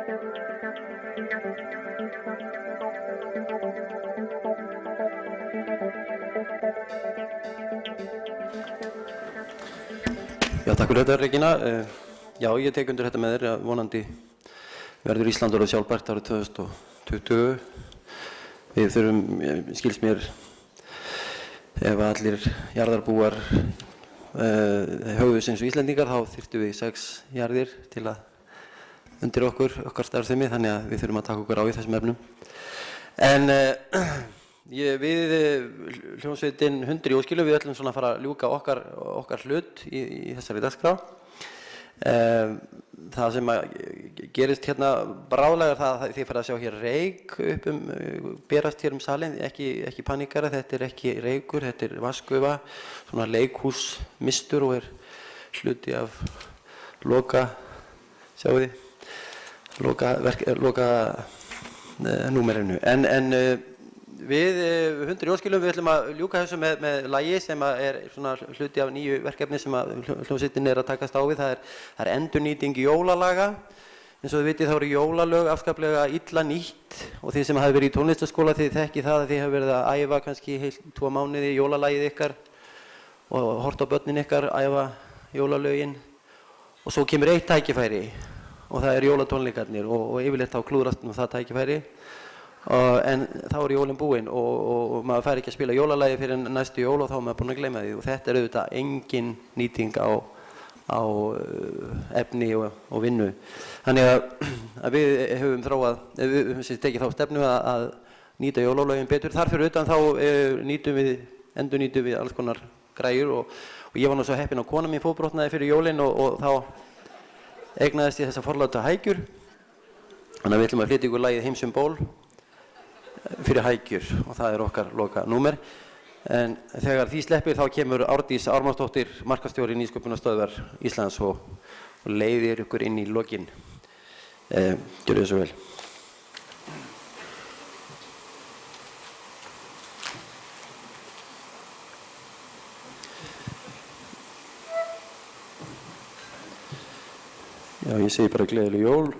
Já, takk fyrir þetta, Regína. Já, ég tek undir þetta með þér að vonandi verður Ísland orðið sjálfbært árið 2020. Við þurfum, skilst mér, ef allir jarðarbúar höfðu eins og Íslendingar, þá þyrftum við 6 jarðir til að undir okkar starfsemi, þannig að við þurfum að taka okkur á í þessum efnum. En við hljómsveitin Hundur í óskilu, við ætlum svona að fara að ljúka okkar hlut í þessari dagskrá. Það sem gerist hérna bráðlega er það að þið farið að sjá hér reyk berast hér salinn, ekki paníkara, þetta er ekki reykur, þetta er vatnsgufa, svona leikhúsmistur og er hluti af loka, sjáu þið, loka númerinu. En við Hundur í óskilum, við ætlum að ljúka þessu með lagi sem er svona hluti af nýju verkefni sem hljómsveitin er að takast á við. Það er endurnýting jólalaga. Eins og þið vitið þá eru jólalög afskaplega illa nýtt og þið sem hafi verið í tónlistarskóla þið þekkið það að þið hafi verið að æfa kannski heilt 2 mánuði jólalagið ykkar og hort á börnin ykkar æfa jólalögin og svo kemur eitt tækifæri og það er jólatónleikarnir og yfirleitt þá klúðrast það tækifæri. En þá er jólinn búinn og maður fær ekki að spila jólalagi fyrir næstu jól og þá er maður búinn að gleyma því og þetta er auðvitað engin nýting á efni og vinnu. Þannig að við höfum þróað, við höfum tekið þá stefnu að nýta jólalögin betur. Þar fyrir utan þá endurnýtum við alls konar græjur og ég var nú svo heppinn að kona mín fótbrotnaði fyrir jólinn og þá eignaðist ég þessa forláta hækjur. Þannig að við ætlum að flytja ykkur lagið Heimsymbol fyrir hækjur og það er okkar loka númer. En þegar því sleppir þá kemur Árdís Ármannsdóttir, markaðsstjóri Nýsköpunarstöðvar Íslands og leiðir ykkur inn í lokin. Gjörðu þið svo vel. Já, ég segi bara gleðileg jól.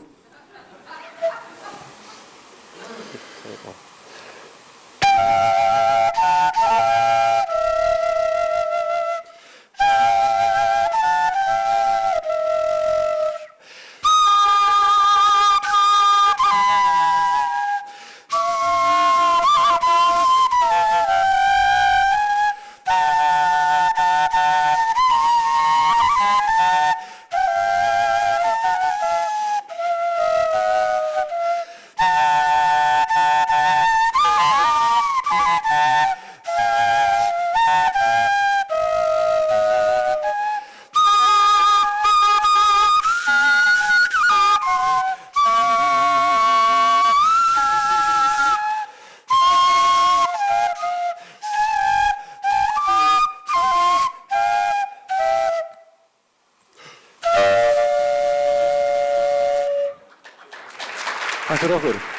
Takk fyrir okkur.